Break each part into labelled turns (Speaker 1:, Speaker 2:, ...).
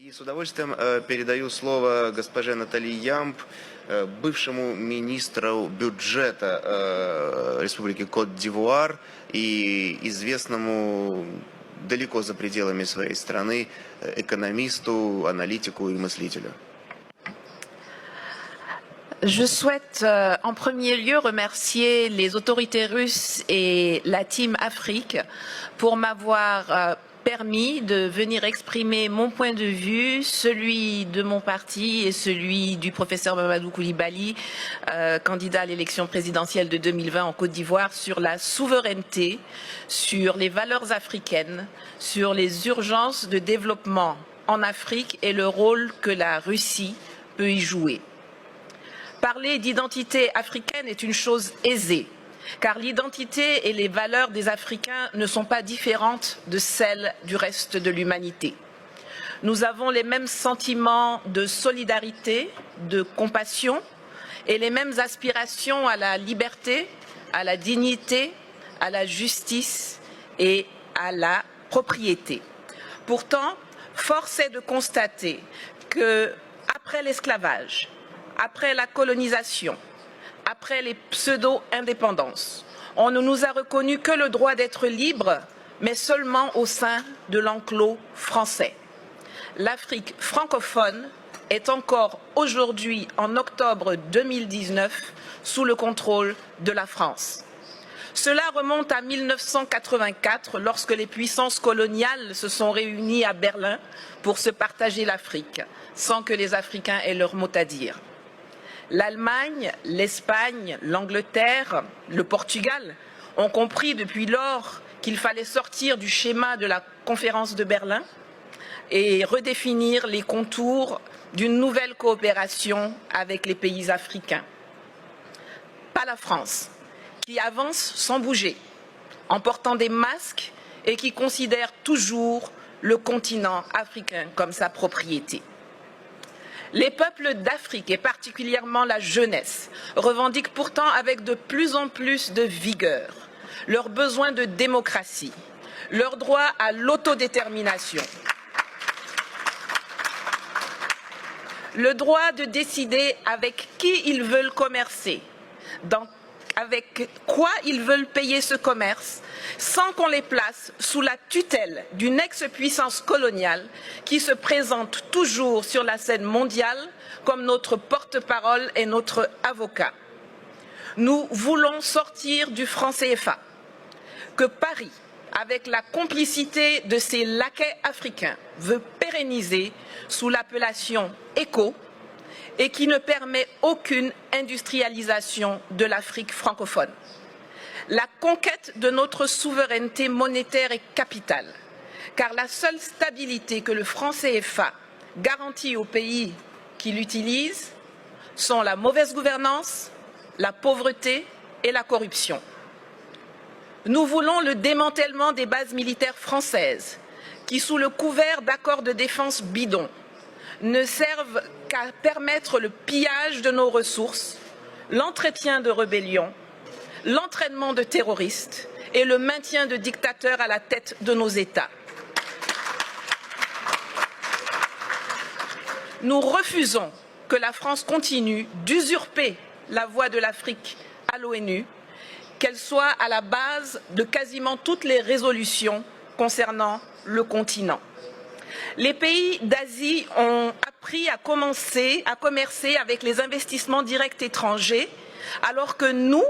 Speaker 1: И с удовольствием передаю слово госпоже Натали Ямб, бывшему министру бюджета Республики Кот-д'Ивуар и известному далеко за пределами своей страны экономисту, аналитику и мыслителю.
Speaker 2: Je souhaite en premier lieu remercier les autorités russes et la Team Afrique pour m'avoir permis de venir exprimer mon point de vue, celui de mon parti et celui du professeur Mamadou Koulibaly, candidat à l'élection présidentielle de 2020 en Côte d'Ivoire, sur la souveraineté, sur les valeurs africaines, sur les urgences de développement en Afrique et le rôle que la Russie peut y jouer. Parler d'identité africaine est une chose aisée, car l'identité et les valeurs des Africains ne sont pas différentes de celles du reste de l'humanité. Nous avons les mêmes sentiments de solidarité, de compassion et les mêmes aspirations à la liberté, à la dignité, à la justice et à la propriété. Pourtant, force est de constater que, après l'esclavage, après la colonisation, après les pseudo-indépendances, on ne nous a reconnu que le droit d'être libre, mais seulement au sein de l'enclos français. L'Afrique francophone est encore aujourd'hui, en octobre 2019, sous le contrôle de la France. Cela remonte à 1984, lorsque les puissances coloniales se sont réunies à Berlin pour se partager l'Afrique, sans que les Africains aient leur mot à dire. L'Allemagne, l'Espagne, l'Angleterre, le Portugal ont compris depuis lors qu'il fallait sortir du schéma de la conférence de Berlin et redéfinir les contours d'une nouvelle coopération avec les pays africains. Pas la France, qui avance sans bouger, en portant des masques et qui considère toujours le continent africain comme sa propriété. Les peuples d'Afrique, et particulièrement la jeunesse, revendiquent pourtant avec de plus en plus de vigueur leur besoin de démocratie, leur droit à l'autodétermination, le droit de décider avec qui ils veulent commercer, avec quoi ils veulent payer ce commerce, sans qu'on les place sous la tutelle d'une ex-puissance coloniale qui se présente toujours sur la scène mondiale comme notre porte-parole et notre avocat. Nous voulons sortir du franc CFA, que Paris, avec la complicité de ses laquais africains, veut pérenniser sous l'appellation ECO, et qui ne permet aucune industrialisation de l'Afrique francophone. La conquête de notre souveraineté monétaire est capitale, car la seule stabilité que le franc CFA garantit aux pays qui l'utilisent sont la mauvaise gouvernance, la pauvreté et la corruption. Nous voulons le démantèlement des bases militaires françaises, qui, sous le couvert d'accords de défense bidons, ne servent qu'à permettre le pillage de nos ressources, l'entretien de rébellions, l'entraînement de terroristes et le maintien de dictateurs à la tête de nos États. Nous refusons que la France continue d'usurper la voix de l'Afrique à l'ONU, qu'elle soit à la base de quasiment toutes les résolutions concernant le continent. Les pays d'Asie ont appris à commercer avec les investissements directs étrangers, alors que nous,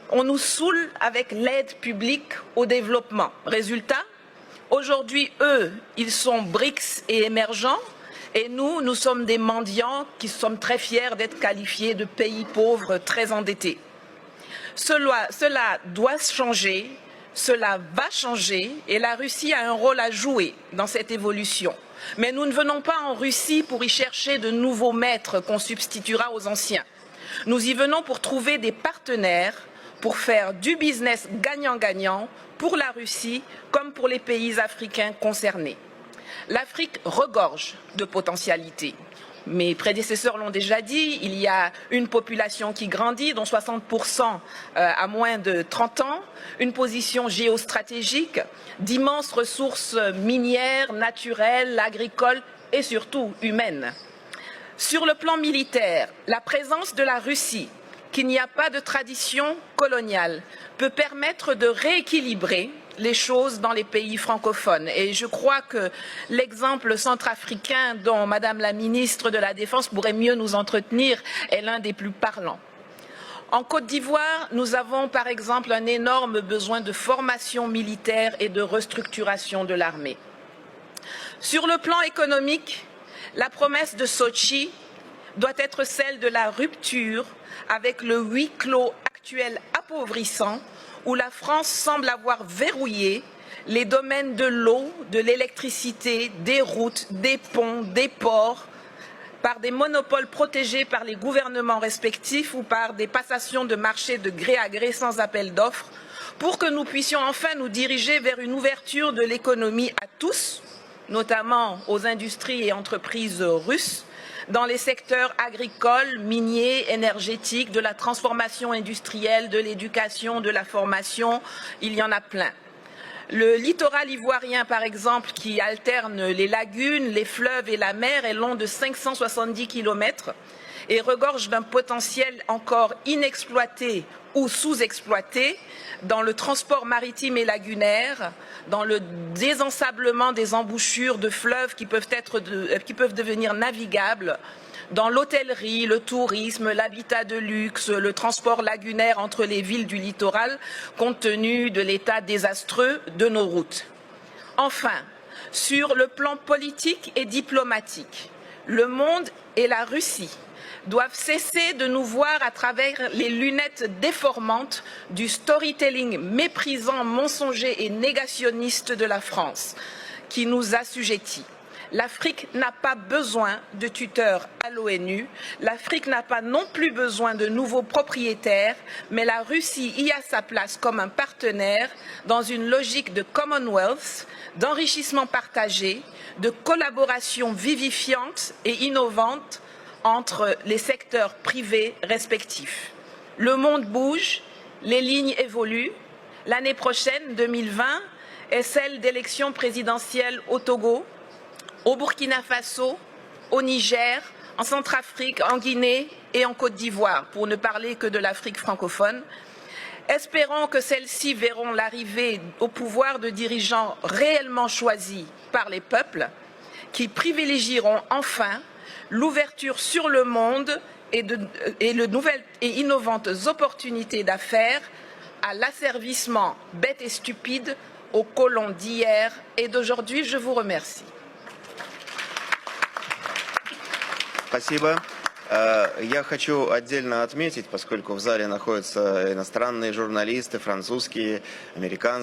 Speaker 2: on nous saoule avec l'aide publique au développement. Résultat, aujourd'hui, eux, ils sont BRICS et émergents, et nous, nous sommes des mendiants qui sommes très fiers d'être qualifiés de pays pauvres très endettés. Cela doit changer. Cela va changer et la Russie a un rôle à jouer dans cette évolution. Mais nous ne venons pas en Russie pour y chercher de nouveaux maîtres qu'on substituera aux anciens. Nous y venons pour trouver des partenaires, pour faire du business gagnant-gagnant pour la Russie comme pour les pays africains concernés. L'Afrique regorge de potentialités. Mes prédécesseurs l'ont déjà dit, il y a une population qui grandit, dont 60% à moins de 30 ans, une position géostratégique, d'immenses ressources minières, naturelles, agricoles et surtout humaine. Sur le plan militaire, la présence de la Russie, qui n'y a pas de tradition coloniale, peut permettre de rééquilibrer les choses dans les pays francophones. Et je crois que l'exemple centrafricain dont Madame la ministre de la Défense pourrait mieux nous entretenir est l'un des plus parlants. En Côte d'Ivoire, nous avons par exemple un énorme besoin de formation militaire et de restructuration de l'armée. Sur le plan économique, la promesse de Sochi doit être celle de la rupture avec le huis clos actuel appauvrissant où la France semble avoir verrouillé les domaines de l'eau, de l'électricité, des routes, des ponts, des ports, par des monopoles protégés par les gouvernements respectifs ou par des passations de marché de gré à gré sans appel d'offres, pour que nous puissions enfin nous diriger vers une ouverture de l'économie à tous, notamment aux industries et entreprises russes, dans les secteurs agricoles, miniers, énergétiques, de la transformation industrielle, de l'éducation, de la formation, il y en a plein. Le littoral ivoirien, par exemple, qui alterne les lagunes, les fleuves et la mer, est long de 570 km et regorge d'un potentiel encore inexploité ou sous-exploité dans le transport maritime et lagunaire, dans le désensablement des embouchures de fleuves qui peuvent devenir navigables, dans l'hôtellerie, le tourisme, l'habitat de luxe, le transport lagunaire entre les villes du littoral, compte tenu de l'état désastreux de nos routes. Enfin, sur le plan politique et diplomatique, le monde et la Russie doivent cesser de nous voir à travers les lunettes déformantes du storytelling méprisant, mensonger et négationniste de la France, qui nous assujettit. L'Afrique n'a pas besoin de tuteurs à l'ONU, l'Afrique n'a pas non plus besoin de nouveaux propriétaires, mais la Russie y a sa place comme un partenaire dans une logique de Commonwealth, d'enrichissement partagé, de collaboration vivifiante et innovante entre les secteurs privés respectifs. Le monde bouge, les lignes évoluent. L'année prochaine, 2020, est celle d'élections présidentielles au Togo, au Burkina Faso, au Niger, en Centrafrique, en Guinée et en Côte d'Ivoire, pour ne parler que de l'Afrique francophone. Espérons que celles-ci verront l'arrivée au pouvoir de dirigeants réellement choisis par les peuples, qui privilégieront enfin l'ouverture sur le monde et de nouvelles et innovantes opportunités d'affaires à l'asservissement bête et stupide aux colons d'hier et d'aujourd'hui. Je vous remercie.
Speaker 1: Спасибо. Я хочу отдельно отметить, поскольку в зале находятся иностранные журналисты, французские, американские,